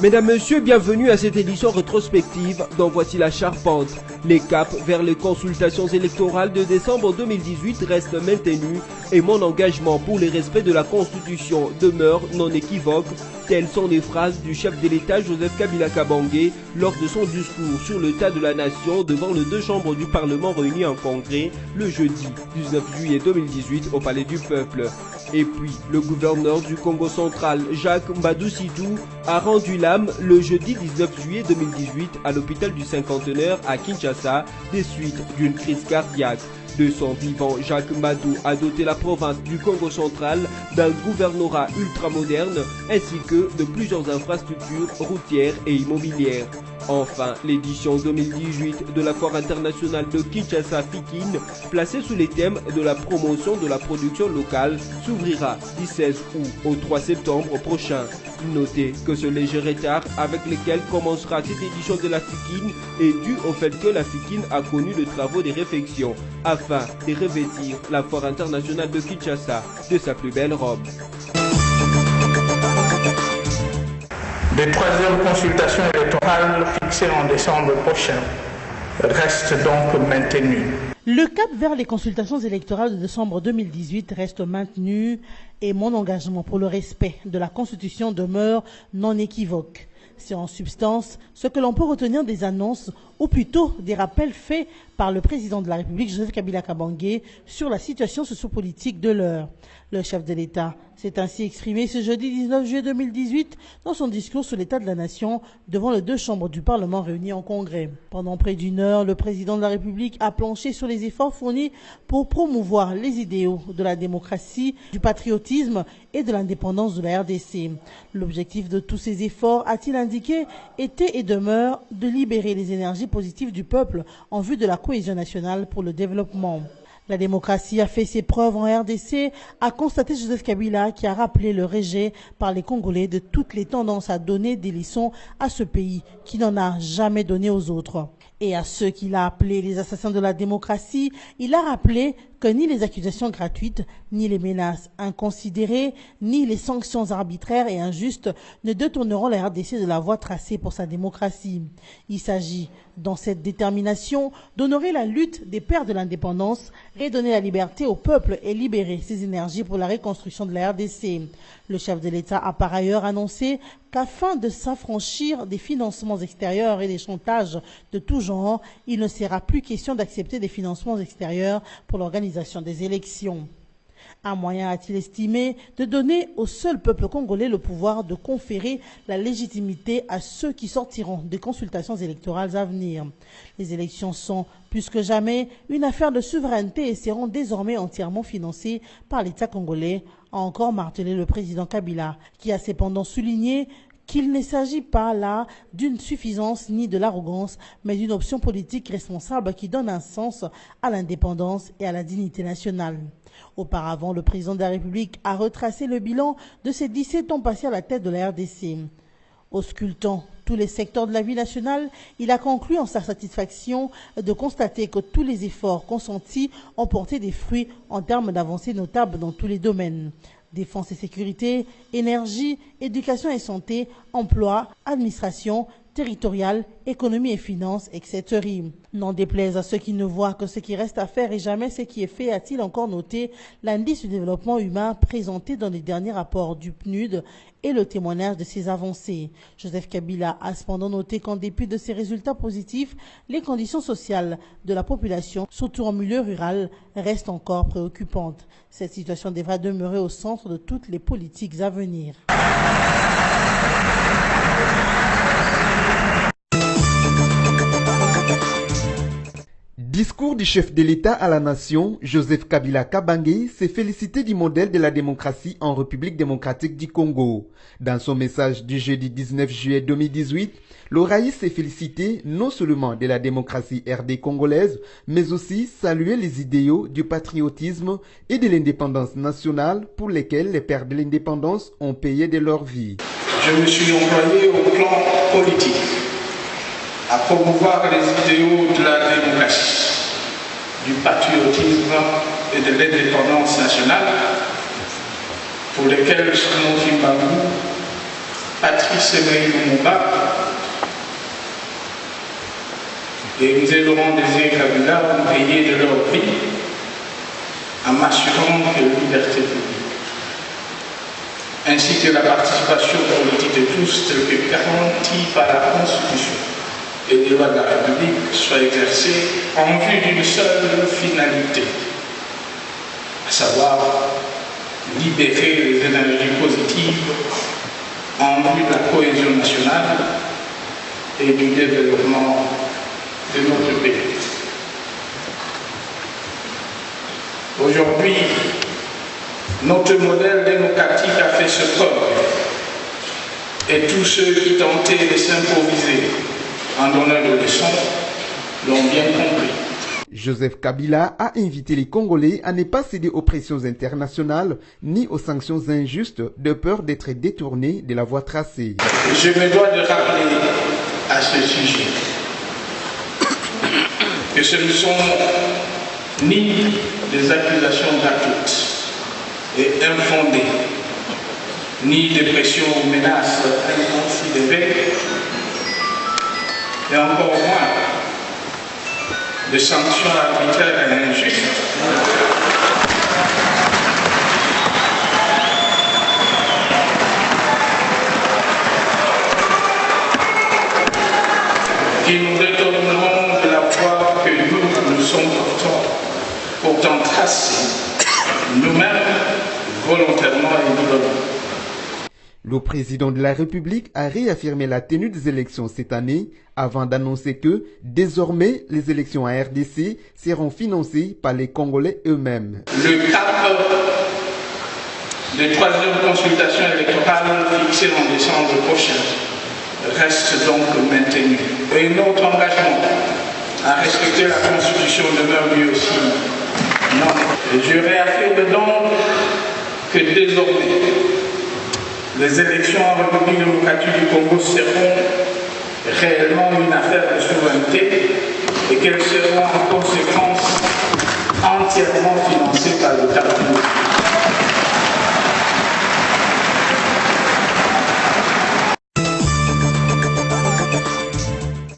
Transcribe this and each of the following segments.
Mesdames, Messieurs, bienvenue à cette édition rétrospective dont voici la charpente. Les caps vers les consultations électorales de décembre 2018 restent maintenus et mon engagement pour le respect de la Constitution demeure non équivoque. Telles sont les phrases du chef de l'État Joseph Kabila Kabange lors de son discours sur l'état de la nation devant les deux chambres du Parlement réunies en congrès le jeudi 19 juillet 2018 au Palais du Peuple. Et puis, le gouverneur du Congo central, Jacques Mbadou Sidou, a rendu l'âme le jeudi 19 juillet 2018 à l'hôpital du Cinquantenaire à Kinshasa des suites d'une crise cardiaque. De son vivant, Jacques Mbadou a doté la province du Congo central d'un gouvernorat ultramoderne ainsi que de plusieurs infrastructures routières et immobilières. Enfin, l'édition 2018 de la Foire internationale de Kinshasa-Fikin, placée sous les thèmes de la promotion de la production locale, s'ouvrira du 16 août au 3 septembre prochain. Notez que ce léger retard avec lequel commencera cette édition de la Fikin est dû au fait que la Fikin a connu les travaux de réfection afin de revêtir la Foire internationale de Kinshasa de sa plus belle robe. Les troisièmes consultations électorales fixées en décembre prochain restent donc maintenues. Le cap vers les consultations électorales de décembre 2018 reste maintenu et mon engagement pour le respect de la Constitution demeure non équivoque. C'est en substance ce que l'on peut retenir des annonces, ou plutôt des rappels faits par le président de la République, Joseph Kabila Kabange, sur la situation sociopolitique de l'heure. Le chef de l'État s'est ainsi exprimé ce jeudi 19 juillet 2018 dans son discours sur l'état de la nation devant les deux chambres du Parlement réunies en congrès. Pendant près d'une heure, le président de la République a planché sur les efforts fournis pour promouvoir les idéaux de la démocratie, du patriotisme et de l'indépendance de la RDC. L'objectif de tous ces efforts, a-t-il indiqué, était et demeure de libérer les énergies positives du peuple en vue de la cohésion nationale pour le développement. La démocratie a fait ses preuves en RDC, a constaté Joseph Kabila, qui a rappelé le rejet par les Congolais de toutes les tendances à donner des leçons à ce pays qui n'en a jamais donné aux autres. Et à ceux qu'il a appelés les assassins de la démocratie, il a rappelé que ni les accusations gratuites, ni les menaces inconsidérées, ni les sanctions arbitraires et injustes ne détourneront la RDC de la voie tracée pour sa démocratie. Il s'agit, dans cette détermination, d'honorer la lutte des pères de l'indépendance, redonner la liberté au peuple et libérer ses énergies pour la reconstruction de la RDC. Le chef de l'État a par ailleurs annoncé qu'afin de s'affranchir des financements extérieurs et des chantages de tout genre, il ne sera plus question d'accepter des financements extérieurs pour l'organisation des élections. Un moyen, a-t-il estimé, de donner au seul peuple congolais le pouvoir de conférer la légitimité à ceux qui sortiront des consultations électorales à venir. Les élections sont, plus que jamais, une affaire de souveraineté et seront désormais entièrement financées par l'État congolais, a encore martelé le président Kabila, qui a cependant souligné qu'il ne s'agit pas là d'une suffisance ni de l'arrogance, mais d'une option politique responsable qui donne un sens à l'indépendance et à la dignité nationale. Auparavant, le président de la République a retracé le bilan de ses 17 ans passés à la tête de la RDC. Auscultant tous les secteurs de la vie nationale, il a conclu en sa satisfaction de constater que tous les efforts consentis ont porté des fruits en termes d'avancées notables dans tous les domaines. Défense et sécurité, énergie, éducation et santé, emploi, administration, territoriale, économie et finances, etc. N'en déplaise à ceux qui ne voient que ce qui reste à faire et jamais ce qui est fait, a-t-il encore noté l'indice du développement humain présenté dans les derniers rapports du PNUD et le témoignage de ses avancées. Joseph Kabila a cependant noté qu'en dépit de ces résultats positifs, les conditions sociales de la population, surtout en milieu rural, restent encore préoccupantes. Cette situation devra demeurer au centre de toutes les politiques à venir. Discours du chef de l'État à la nation, Joseph Kabila Kabange s'est félicité du modèle de la démocratie en République démocratique du Congo. Dans son message du jeudi 19 juillet 2018, le raïs s'est félicité non seulement de la démocratie RD congolaise, mais aussi salué les idéaux du patriotisme et de l'indépendance nationale pour lesquels les pères de l'indépendance ont payé de leur vie. Je me suis employé au plan politique à promouvoir les idéaux de la démocratie, du patriotisme et de l'indépendance nationale pour lesquels Simon Kimbangou Patrice Emery Lumumba et Musée Laurent Désiré Kabila ont payé de leur vie en m'assurant que la liberté publique, ainsi que la participation politique de tous, telle que garantie par la Constitution et les lois de la République, soit exercée en vue d'une seule finalité, à savoir libérer les énergies positives en vue de la cohésion nationale et du développement de notre pays. Aujourd'hui, notre modèle démocratique a fait ce preuve et tous ceux qui tentaient de s'improviser en donnant de leçons l'ont bien compris. Joseph Kabila a invité les Congolais à ne pas céder aux pressions internationales ni aux sanctions injustes de peur d'être détournés de la voie tracée. Je me dois de rappeler à ce sujet que ce ne sont ni des accusations gratuites et infondées, ni des pressions ou menaces inconsidérées, et encore moins de sanctions arbitraires et injustes qui nous détourneront de la voie que nous sommes pourtant tracés nous-mêmes volontairement et librement. Le président de la République a réaffirmé la tenue des élections cette année avant d'annoncer que, désormais, les élections à RDC seront financées par les Congolais eux-mêmes. Le cap de troisième consultation électorale fixé en décembre prochain reste donc maintenu. Et notre engagement à respecter la Constitution demeure lui aussi non. Je réaffirme donc que désormais, les élections en République démocratique du Congo seront réellement une affaire de souveraineté et qu'elles seront en conséquence entièrement financées par l'État public.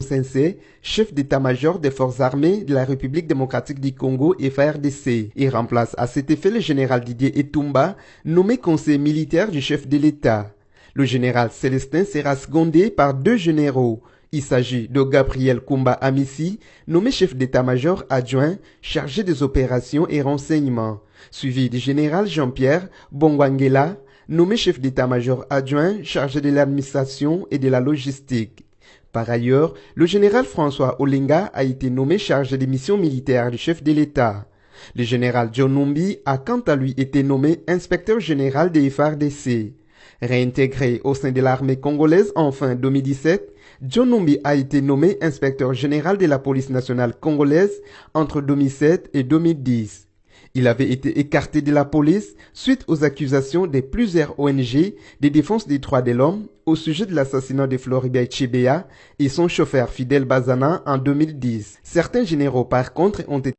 Sensei, chef d'état-major des forces armées de la République démocratique du Congo et FARDC. Il remplace à cet effet le général Didier Etumba, nommé conseiller militaire du chef de l'État. Le général Célestin sera secondé par deux généraux. Il s'agit de Gabriel Kumba Amissi, nommé chef d'état-major adjoint, chargé des opérations et renseignements, suivi du général Jean-Pierre Bongwangela, nommé chef d'état-major adjoint, chargé de l'administration et de la logistique. Par ailleurs, le général François Olinga a été nommé chargé des missions militaires du chef de l'État. Le général John Numbi a quant à lui été nommé inspecteur général des FARDC. Réintégré au sein de l'armée congolaise en fin 2017, John Numbi a été nommé inspecteur général de la police nationale congolaise entre 2007 et 2010. Il avait été écarté de la police suite aux accusations de plusieurs ONG de défense des droits de l'homme au sujet de l'assassinat de Floribert Chebeya et son chauffeur Fidel Bazana en 2010. Certains généraux par contre ont été...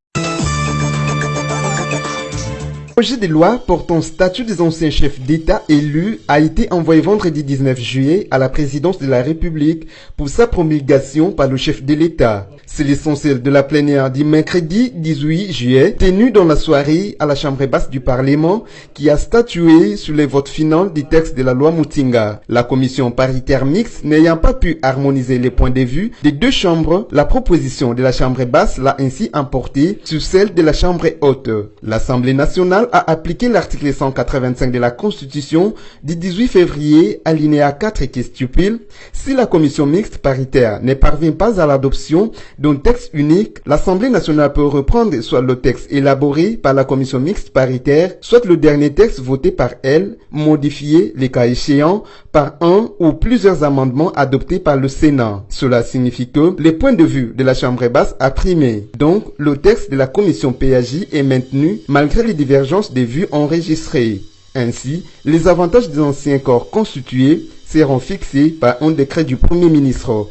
Le projet de loi portant statut des anciens chefs d'État élus a été envoyé vendredi 19 juillet à la présidence de la République pour sa promulgation par le chef de l'État. C'est l'essentiel de la plénière du mercredi 18 juillet, tenue dans la soirée à la Chambre basse du Parlement, qui a statué sur les votes finaux du texte de la loi Mutinga. La commission paritaire mixte n'ayant pas pu harmoniser les points de vue des deux chambres, la proposition de la Chambre basse l'a ainsi emportée sur celle de la Chambre haute. L'Assemblée nationale a appliqué l'article 185 de la Constitution du 18 février, alinéa 4 qui stipule: si la commission mixte paritaire ne parvient pas à l'adoption d'un texte unique, l'Assemblée nationale peut reprendre soit le texte élaboré par la commission mixte paritaire, soit le dernier texte voté par elle, modifié, le cas échéant, par un ou plusieurs amendements adoptés par le Sénat. Cela signifie que le point de vue de la Chambre basse a primé. Donc, le texte de la commission PAJ est maintenu malgré les divergences des vues enregistrées. Ainsi, les avantages des anciens corps constitués seront fixés par un décret du Premier ministre.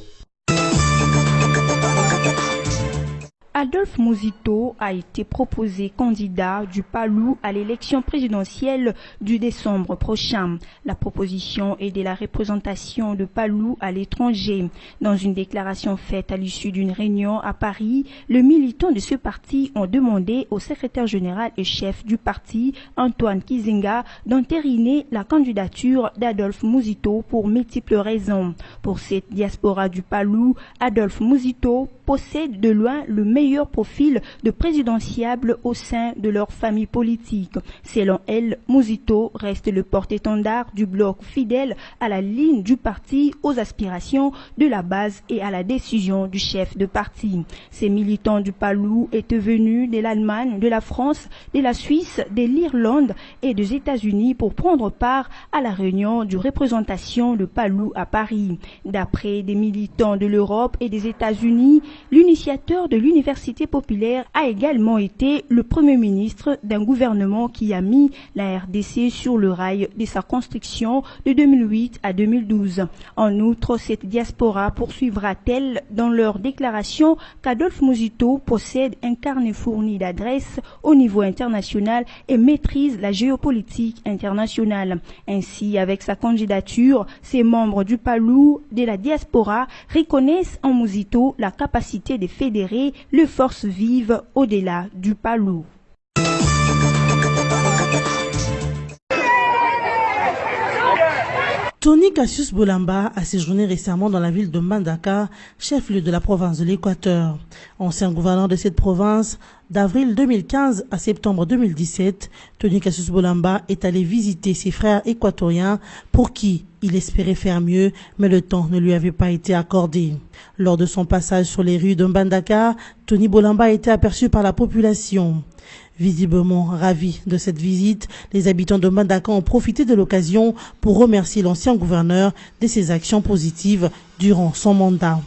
À Adolphe Muzito a été proposé candidat du PALU à l'élection présidentielle du décembre prochain. La proposition est de la représentation de PALU à l'étranger. Dans une déclaration faite à l'issue d'une réunion à Paris, les militants de ce parti ont demandé au secrétaire général et chef du parti, Antoine Kizenga, d'entériner la candidature d'Adolphe Muzito pour multiples raisons. Pour cette diaspora du PALU, Adolphe Muzito possède de loin le meilleur profil de présidentiable au sein de leur famille politique. Selon elle, Muzito reste le porte-étendard du bloc fidèle à la ligne du parti, aux aspirations de la base et à la décision du chef de parti. Ces militants du PALU étaient venus de l'Allemagne, de la France, de la Suisse, de l'Irlande et des États-Unis pour prendre part à la réunion de représentation de PALU à Paris. D'après des militants de l'Europe et des États-Unis, l'initiateur de l'Université populaire a également été le Premier ministre d'un gouvernement qui a mis la RDC sur le rail de sa construction de 2008 à 2012. En outre, cette diaspora poursuivra-t-elle dans leur déclaration qu'Adolphe Muzito possède un carnet fourni d'adresses au niveau international et maîtrise la géopolitique internationale. Ainsi, avec sa candidature, ces membres du PALU de la diaspora reconnaissent en Muzito la capacité de fédérer les forces vives au-delà du PALU. Tony Cassius Bolamba a séjourné récemment dans la ville de Mbandaka, chef-lieu de la province de l'Équateur. Ancien gouverneur de cette province, d'avril 2015 à septembre 2017, Tony Cassius Bolamba est allé visiter ses frères équatoriens pour qui il espérait faire mieux, mais le temps ne lui avait pas été accordé. Lors de son passage sur les rues de Mbandaka, Tony Bolamba a été aperçu par la population. Visiblement ravis de cette visite, les habitants de Mbandaka ont profité de l'occasion pour remercier l'ancien gouverneur de ses actions positives durant son mandat.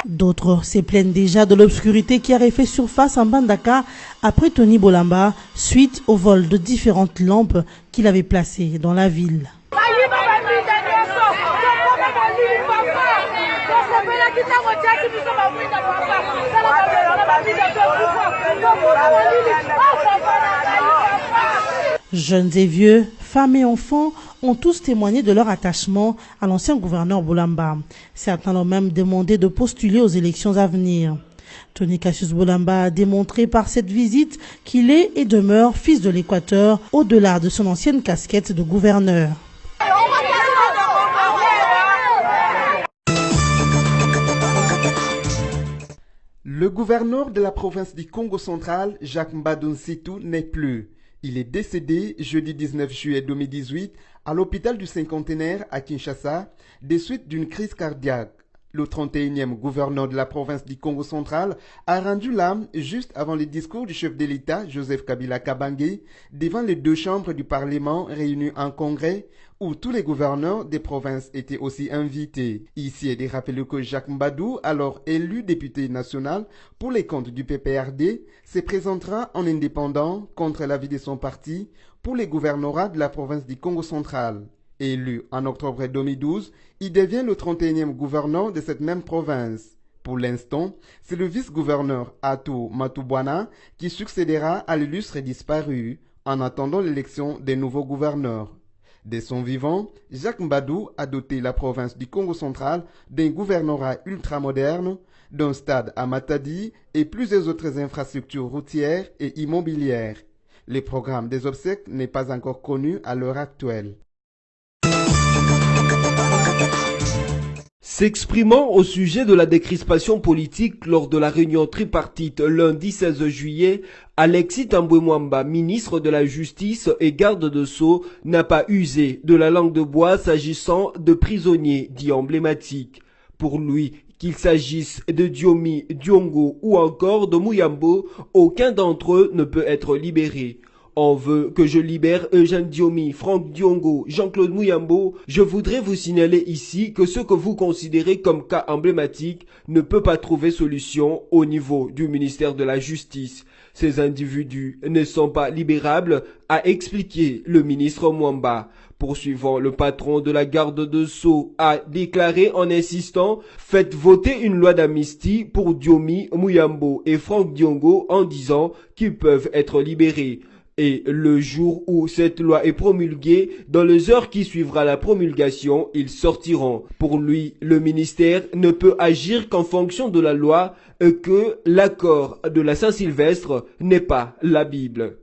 D'autres se plaignent déjà de l'obscurité qui a refait surface en Mbandaka après Tony Bolamba suite au vol de différentes lampes qu'il avait placées dans la ville. Jeunes et vieux, femmes et enfants ont tous témoigné de leur attachement à l'ancien gouverneur Bolamba. Certains l'ont même demandé de postuler aux élections à venir. Tony Cassius Bolamba a démontré par cette visite qu'il est et demeure fils de l'Équateur au-delà de son ancienne casquette de gouverneur. Le gouverneur de la province du Congo central, Jacques Mbadou Nsitu, n'est plus. Il est décédé jeudi 19 juillet 2018 à l'hôpital du Cinquantenaire à Kinshasa des suites d'une crise cardiaque. Le 31e gouverneur de la province du Congo central a rendu l'âme juste avant le discours du chef de l'État, Joseph Kabila Kabange, devant les deux chambres du Parlement réunies en congrès, où tous les gouverneurs des provinces étaient aussi invités. Ici est de rappeler que Jacques Mbadou, alors élu député national pour les comptes du PPRD, se présentera en indépendant contre l'avis de son parti pour les gouvernorats de la province du Congo central. Élu en octobre 2012, il devient le 31e gouverneur de cette même province. Pour l'instant, c'est le vice-gouverneur Atou Matubwana qui succédera à l'illustre disparu en attendant l'élection des nouveaux gouverneurs. Dès son vivant, Jacques Mbadou a doté la province du Congo central d'un gouvernorat ultramoderne, d'un stade à Matadi et plusieurs autres infrastructures routières et immobilières. Le programme des obsèques n'est pas encore connu à l'heure actuelle. S'exprimant au sujet de la décrispation politique lors de la réunion tripartite lundi 16 juillet, Alexis Tambwe Mwamba, ministre de la Justice et garde de Sceaux, n'a pas usé de la langue de bois s'agissant de prisonniers dits emblématiques. Pour lui, qu'il s'agisse de Diomi, Diongo ou encore de Muyambo, aucun d'entre eux ne peut être libéré. On veut que je libère Eugène Diomi, Franck Diongo, Jean-Claude Mouyambo. Je voudrais vous signaler ici que ce que vous considérez comme cas emblématique ne peut pas trouver solution au niveau du ministère de la Justice. Ces individus ne sont pas libérables, a expliqué le ministre Mwamba. Poursuivant, le patron de la garde de Sceaux a déclaré en insistant « Faites voter une loi d'amnistie pour Diomi, Mouyambo et Franck Diongo en disant qu'ils peuvent être libérés. » Et le jour où cette loi est promulguée, dans les heures qui suivra la promulgation, ils sortiront. Pour lui, le ministère ne peut agir qu'en fonction de la loi, que l'accord de la Saint-Sylvestre n'est pas la Bible.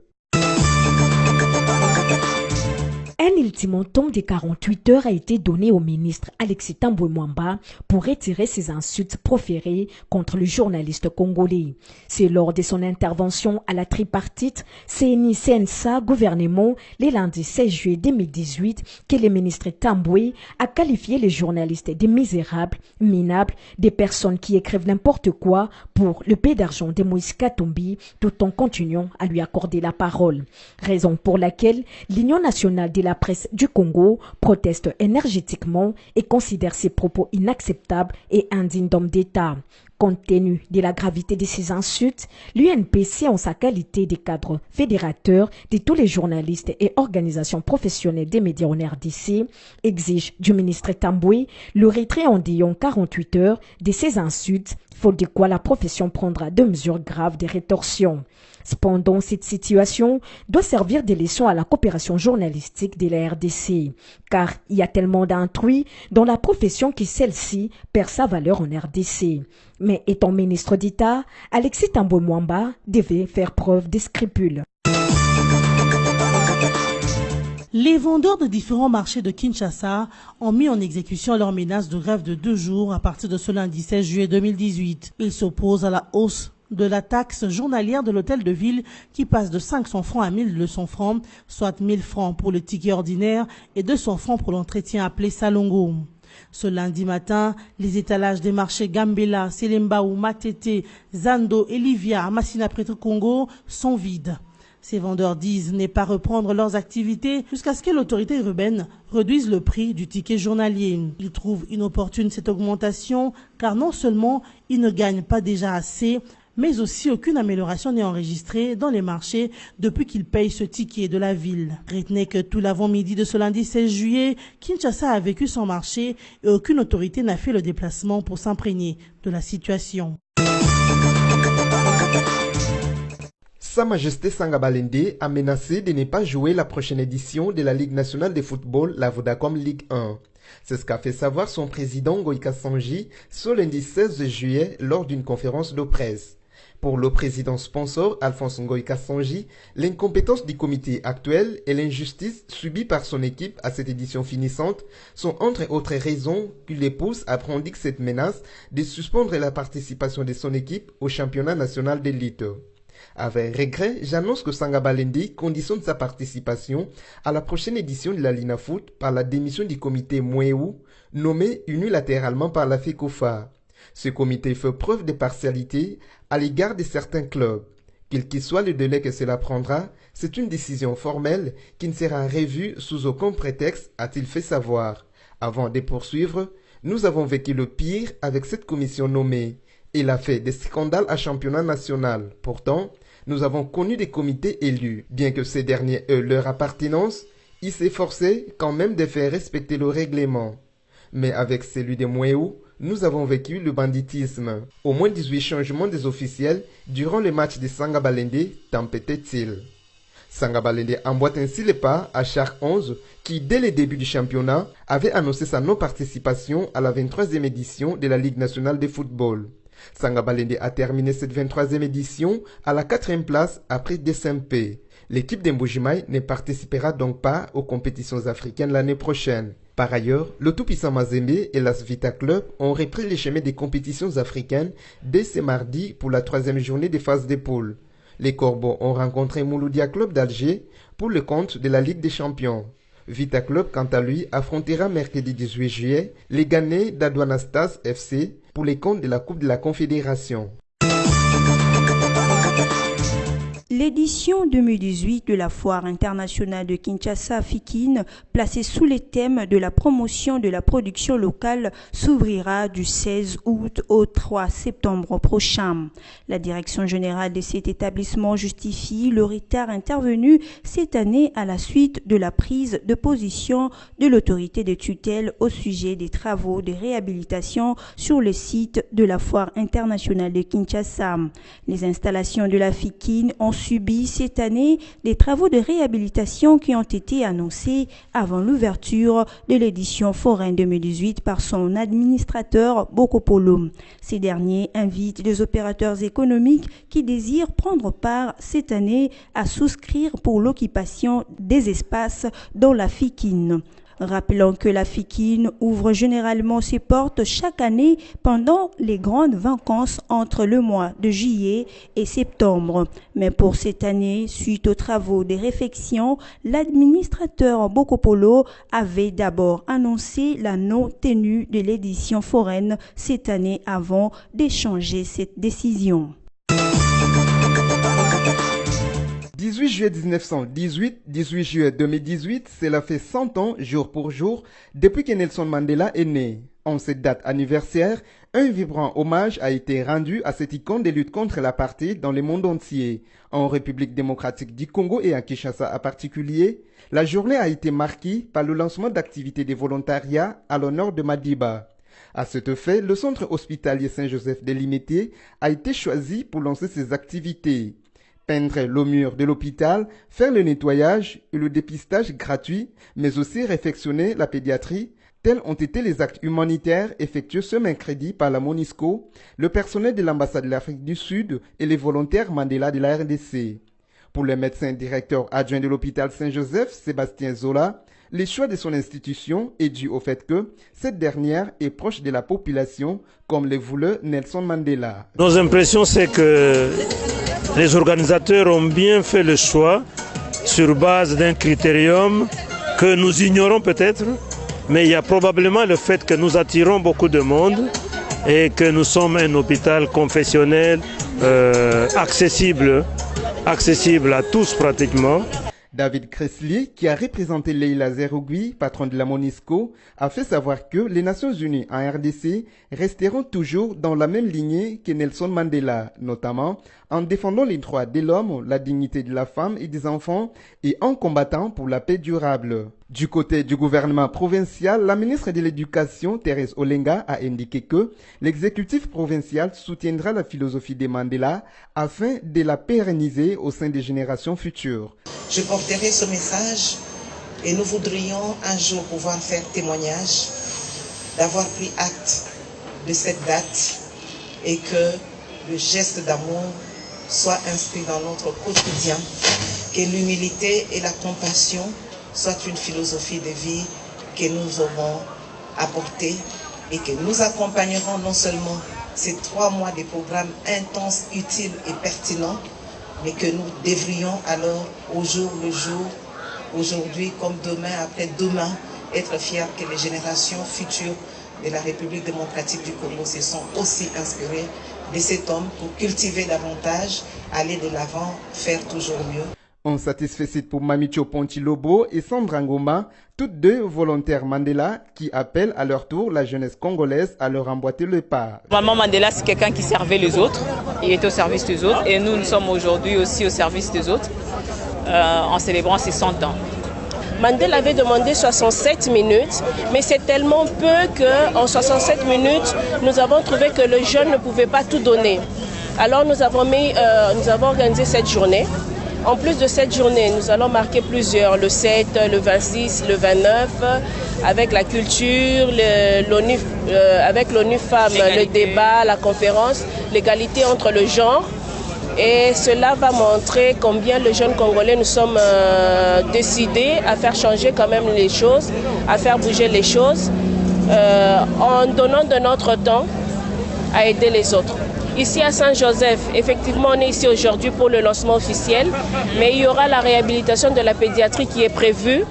Un ultimatum de 48 heures a été donné au ministre Alexis Thambwe Mwamba pour retirer ses insultes proférées contre le journaliste congolais. C'est lors de son intervention à la tripartite CNI-CNSA gouvernement le lundi 16 juillet 2018 que le ministre Thambwe a qualifié les journalistes de misérables, minables, des personnes qui écrivent n'importe quoi pour le paix d'argent de Moïse Katumbi tout en continuant à lui accorder la parole. Raison pour laquelle l'Union nationale de la presse du Congo proteste énergétiquement et considère ces propos inacceptables et indignes d'hommes d'État. Compte tenu de la gravité de ces insultes, l'UNPC, en sa qualité de cadre fédérateur de tous les journalistes et organisations professionnelles des médias en RDC, exige du ministre Thambwe le retrait en disant 48 heures de ces insultes, faute de quoi la profession prendra de mesures graves de rétorsion. Cependant, cette situation doit servir de leçon à la coopération journalistique de la RDC, car il y a tellement d'intrus dans la profession que celle-ci perd sa valeur en RDC. Mais étant ministre d'État, Alexis Thambwe Mwamba devait faire preuve de scrupules. Les vendeurs de différents marchés de Kinshasa ont mis en exécution leur menace de grève de 2 jours à partir de ce lundi 16 juillet 2018. Ils s'opposent à la hausse de la taxe journalière de l'hôtel de ville qui passe de 500 francs à 1200 francs, soit 1000 francs pour le ticket ordinaire et 200 francs pour l'entretien appelé Salongo. Ce lundi matin, les étalages des marchés Gambela, Selembaou, Matete, Zando et Livia à Massina Prêtre Congo sont vides. Ces vendeurs disent ne pas reprendre leurs activités jusqu'à ce que l'autorité urbaine réduise le prix du ticket journalier. Ils trouvent inopportune cette augmentation car non seulement ils ne gagnent pas déjà assez, mais aussi aucune amélioration n'est enregistrée dans les marchés depuis qu'ils payent ce ticket de la ville. Retenez que tout l'avant-midi de ce lundi 16 juillet, Kinshasa a vécu son marché et aucune autorité n'a fait le déplacement pour s'imprégner de la situation. Sa Majesté Sangaba Lende a menacé de ne pas jouer la prochaine édition de la Ligue nationale de football, la Vodacom Ligue 1. C'est ce qu'a fait savoir son président Ngoï Kassanji ce lundi 16 juillet lors d'une conférence de presse. Pour le président sponsor Alphonse Ngoï Kassanji, l'incompétence du comité actuel et l'injustice subie par son équipe à cette édition finissante sont entre autres raisons qui les poussent à prendre cette menace de suspendre la participation de son équipe au championnat national d'élite. Avec regret, j'annonce que Sangaba Lende conditionne sa participation à la prochaine édition de la Linafoot par la démission du comité Mweu, nommé unilatéralement par la FECOFA. Ce comité fait preuve de partialité à l'égard de certains clubs. Quel qu'il soit le délai que cela prendra, c'est une décision formelle qui ne sera revue sous aucun prétexte, a-t-il fait savoir. Avant de poursuivre, nous avons vécu le pire avec cette commission nommée. Il a fait des scandales à championnat national. Pourtant, nous avons connu des comités élus. Bien que ces derniers aient leur appartenance, ils s'efforçaient quand même de faire respecter le règlement. Mais avec celui de Mweu, nous avons vécu le banditisme. Au moins 18 changements des officiels durant le match de Sangaba Lende, tempêtait-il. Sangaba Lende emboîte ainsi les pas à Char 11 qui, dès le début du championnat, avait annoncé sa non-participation à la 23e édition de la Ligue nationale de football. Sangaba Lende a terminé cette 23e édition à la 4e place après DSMP. L'équipe d'Mbujimai ne participera donc pas aux compétitions africaines l'année prochaine. Par ailleurs, le tout-puissant Mazembe et l'As Vita Club ont repris les chemins des compétitions africaines dès ce mardi pour la 3e journée des phases de poule. Les Corbeaux ont rencontré Mouloudia Club d'Alger pour le compte de la Ligue des Champions. Vita Club, quant à lui, affrontera mercredi 18 juillet les Ghanais d'Adouanastas FC pour les comptes de la Coupe de la Confédération. L'édition 2018 de la Foire internationale de Kinshasa FIKIN, placée sous les thèmes de la promotion de la production locale, s'ouvrira du 16 août au 3 septembre prochain. La direction générale de cet établissement justifie le retard intervenu cette année à la suite de la prise de position de l'autorité de tutelle au sujet des travaux de réhabilitation sur le site de la Foire internationale de Kinshasa. Les installations de la FIKIN ont subi cette année des travaux de réhabilitation qui ont été annoncés avant l'ouverture de l'édition foraine 2018 par son administrateur Bokopolo. Ces derniers invitent les opérateurs économiques qui désirent prendre part cette année à souscrire pour l'occupation des espaces dans la FIKIN. Rappelons que la FIKIN ouvre généralement ses portes chaque année pendant les grandes vacances entre le mois de juillet et septembre. Mais pour cette année, suite aux travaux de réfection, l'administrateur Bokopolo avait d'abord annoncé la non-tenue de l'édition foraine cette année avant d'échanger cette décision. 18 juillet 1918, 18 juillet 2018, cela fait 100 ans, jour pour jour, depuis que Nelson Mandela est né. En cette date anniversaire, un vibrant hommage a été rendu à cette icône de lutte contre l'apartheid dans le monde entier. En République démocratique du Congo et à Kinshasa en particulier, la journée a été marquée par le lancement d'activités de volontariat à l'honneur de Madiba. À cet effet, le centre hospitalier Saint-Joseph de Limité a été choisi pour lancer ses activités. Peindre le mur de l'hôpital, faire le nettoyage et le dépistage gratuit, mais aussi réfectionner la pédiatrie, tels ont été les actes humanitaires effectués ce mercredi par la MONUSCO, le personnel de l'ambassade de l'Afrique du Sud et les volontaires Mandela de la RDC. Pour le médecin directeur adjoint de l'hôpital Saint-Joseph, Sébastien Zola, le choix de son institution est dû au fait que cette dernière est proche de la population, comme le voulait Nelson Mandela. Nos impressions, c'est que les organisateurs ont bien fait le choix sur base d'un critérium que nous ignorons peut-être, mais il y a probablement le fait que nous attirons beaucoup de monde et que nous sommes un hôpital confessionnel accessible à tous pratiquement. David Kresley, qui a représenté Leila Zerougui, patron de la MONUSCO, a fait savoir que les Nations Unies en RDC resteront toujours dans la même lignée que Nelson Mandela, notamment en défendant les droits de l'homme, la dignité de la femme et des enfants et en combattant pour la paix durable. Du côté du gouvernement provincial, la ministre de l'Éducation, Thérèse Olenga, a indiqué que l'exécutif provincial soutiendra la philosophie de Mandela afin de la pérenniser au sein des générations futures. Je porterai ce message et nous voudrions un jour pouvoir faire témoignage d'avoir pris acte de cette date et que le geste d'amour soit inscrit dans notre quotidien, que l'humilité et la compassion soient une philosophie de vie que nous aurons apportée et que nous accompagnerons non seulement ces 3 mois de programmes intenses, utiles et pertinents, mais que nous devrions alors, au jour le jour, aujourd'hui comme demain, après-demain, être fiers que les générations futures de la République démocratique du Congo se sont aussi inspirées de cet homme pour cultiver davantage, aller de l'avant, faire toujours mieux. On satisfait pour Mamicho Pontilobo et Sandra Ngoma, toutes deux volontaires Mandela qui appellent à leur tour la jeunesse congolaise à leur emboîter le pas. Maman Mandela, c'est quelqu'un qui servait les autres, il est au service des autres et nous sommes aujourd'hui aussi au service des autres en célébrant ses 100 ans. Mandela avait demandé 67 minutes, mais c'est tellement peu qu'en 67 minutes, nous avons trouvé que le jeune ne pouvait pas tout donner. Alors nous avons organisé cette journée. En plus de cette journée, nous allons marquer plusieurs, le 7, le 26, le 29, avec la culture, avec l'ONU Femmes, le débat, la conférence, l'égalité entre le genre. Et cela va montrer combien les jeunes Congolais nous sommes décidés à faire changer quand même les choses, à faire bouger les choses, en donnant de notre temps à aider les autres. Ici à Saint-Joseph, effectivement, on est ici aujourd'hui pour le lancement officiel, mais il y aura la réhabilitation de la pédiatrie qui est prévue.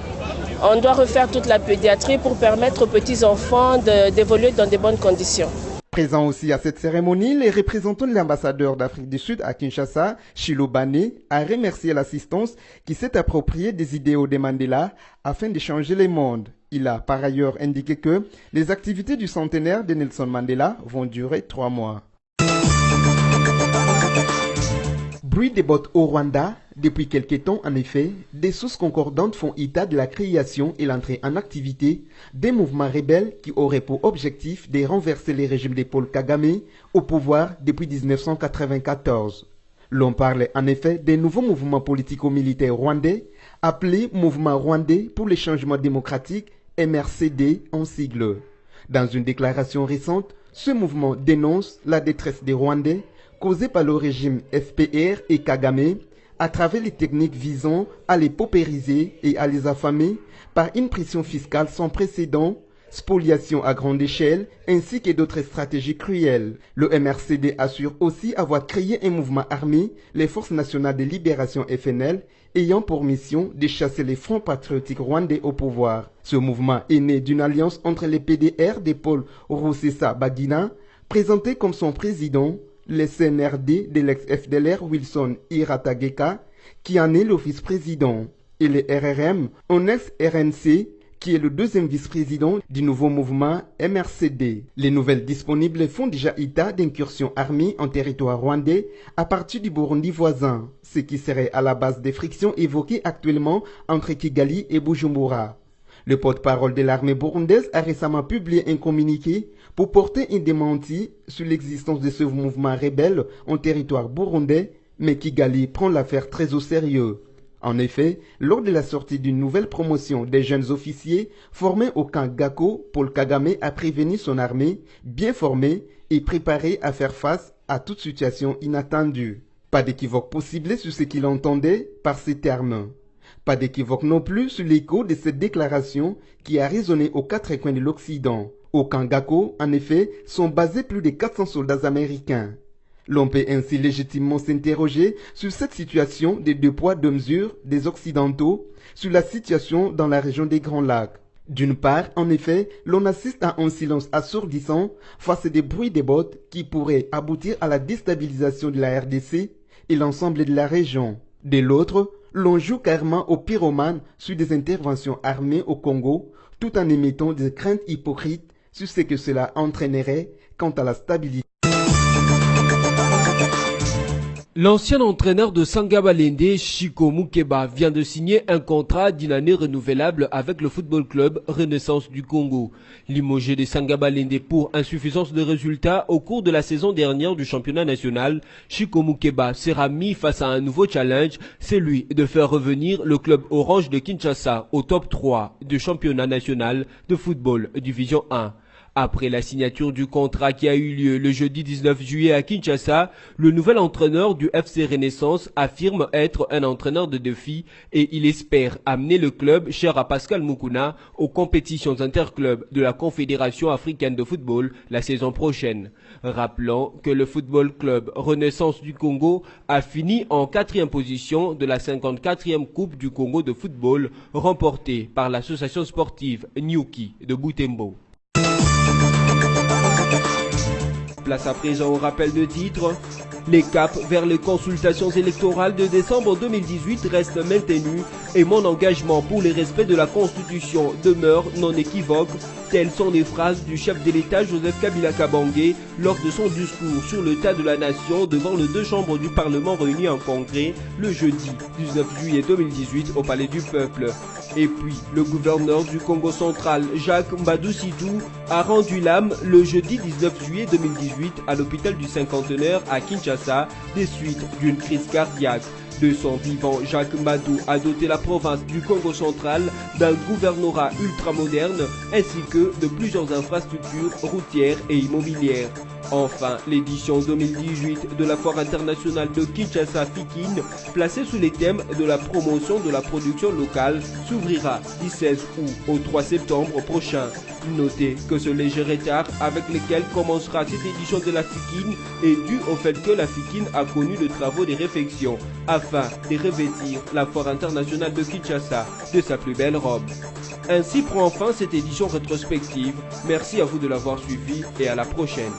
On doit refaire toute la pédiatrie pour permettre aux petits-enfants d'évoluer dans de bonnes conditions. Présents aussi à cette cérémonie, les représentants de l'ambassadeur d'Afrique du Sud à Kinshasa, Chilo Bane, a remercié l'assistance qui s'est appropriée des idéaux de Mandela afin de changer le monde. Il a par ailleurs indiqué que les activités du centenaire de Nelson Mandela vont durer 3 mois. Bruit des bottes au Rwanda. Depuis quelques temps, en effet, des sources concordantes font état de la création et l'entrée en activité des mouvements rebelles qui auraient pour objectif de renverser les régimes de Paul Kagame au pouvoir depuis 1994. L'on parle en effet des nouveaux mouvements politico-militaires rwandais appelés Mouvement rwandais pour les changements démocratiques, MRCD en sigle. Dans une déclaration récente, ce mouvement dénonce la détresse des Rwandais causée par le régime FPR et Kagame à travers les techniques visant à les paupériser et à les affamer par une pression fiscale sans précédent, spoliation à grande échelle, ainsi que d'autres stratégies cruelles. Le MRCD assure aussi avoir créé un mouvement armé, les Forces nationales de libération FNL, ayant pour mission de chasser les fronts patriotiques rwandais au pouvoir. Ce mouvement est né d'une alliance entre les PDR de Paul Rusesabagina, présenté comme son président, le CNRD de l'ex-FDLR Wilson Iratageka, qui en est le vice-président, et le RRM, un ex-RNC, qui est le deuxième vice-président du nouveau mouvement MRCD. Les nouvelles disponibles font déjà état d'incursions armées en territoire rwandais à partir du Burundi voisin, ce qui serait à la base des frictions évoquées actuellement entre Kigali et Bujumbura. Le porte-parole de l'armée burundaise a récemment publié un communiqué pour porter un démenti sur l'existence de ce mouvement rebelle en territoire burundais, mais Kigali prend l'affaire très au sérieux. En effet, lors de la sortie d'une nouvelle promotion des jeunes officiers formés au camp Gako, Paul Kagame a prévenu son armée, bien formée et préparée à faire face à toute situation inattendue. Pas d'équivoque possible sur ce qu'il entendait par ces termes. Pas d'équivoque non plus sur l'écho de cette déclaration qui a résonné aux 4 coins de l'Occident. Au camp Gako, en effet, sont basés plus de 400 soldats américains. L'on peut ainsi légitimement s'interroger sur cette situation des 2 poids 2 mesures des Occidentaux, sur la situation dans la région des Grands Lacs. D'une part, en effet, l'on assiste à un silence assourdissant face à des bruits des bottes qui pourraient aboutir à la déstabilisation de la RDC et l'ensemble de la région. De l'autre, l'on joue carrément au pyromane sur des interventions armées au Congo, tout en émettant des craintes hypocrites sur ce que cela entraînerait quant à la stabilité. L'ancien entraîneur de Sangabalende, Chiko Mukeba, vient de signer un contrat d'une année renouvelable avec le football club Renaissance du Congo. Limogé de Sangabalende pour insuffisance de résultats au cours de la saison dernière du championnat national, Chiko Mukeba sera mis face à un nouveau challenge, celui de faire revenir le club orange de Kinshasa au top 3 du championnat national de football division 1. Après la signature du contrat qui a eu lieu le jeudi 19 juillet à Kinshasa, le nouvel entraîneur du FC Renaissance affirme être un entraîneur de défi et il espère amener le club, cher à Pascal Mukuna, aux compétitions interclubs de la Confédération africaine de football la saison prochaine. Rappelons que le football club Renaissance du Congo a fini en 4e position de la 54e Coupe du Congo de football remportée par l'association sportive Nyuki de Butembo. Place à présent au rappel de titres. Les caps vers les consultations électorales de décembre 2018 restent maintenus et mon engagement pour le respect de la Constitution demeure non équivoque. Telles sont les phrases du chef de l'État Joseph Kabila Kabange lors de son discours sur l'état de la nation devant les 2 chambres du Parlement réunies en congrès le jeudi 19 juillet 2018 au Palais du Peuple. Et puis, le gouverneur du Congo central, Jacques Mbadou Sidou, a rendu l'âme le jeudi 19 juillet 2018 à l'hôpital du Cinquantenaire à Kinshasa des suites d'une crise cardiaque. De son vivant, Jacques Mbadou a doté la province du Congo central d'un gouvernorat ultramoderne ainsi que de plusieurs infrastructures routières et immobilières. Enfin, l'édition 2018 de la Foire internationale de Kinshasa-Fikin, placée sous les thèmes de la promotion de la production locale, s'ouvrira du 16 août au 3 septembre prochain. Notez que ce léger retard avec lequel commencera cette édition de la Fikin est dû au fait que la Fikin a connu de travaux de réfection afin de revêtir la Foire internationale de Kinshasa de sa plus belle robe. Ainsi prend fin cette édition rétrospective. Merci à vous de l'avoir suivi et à la prochaine.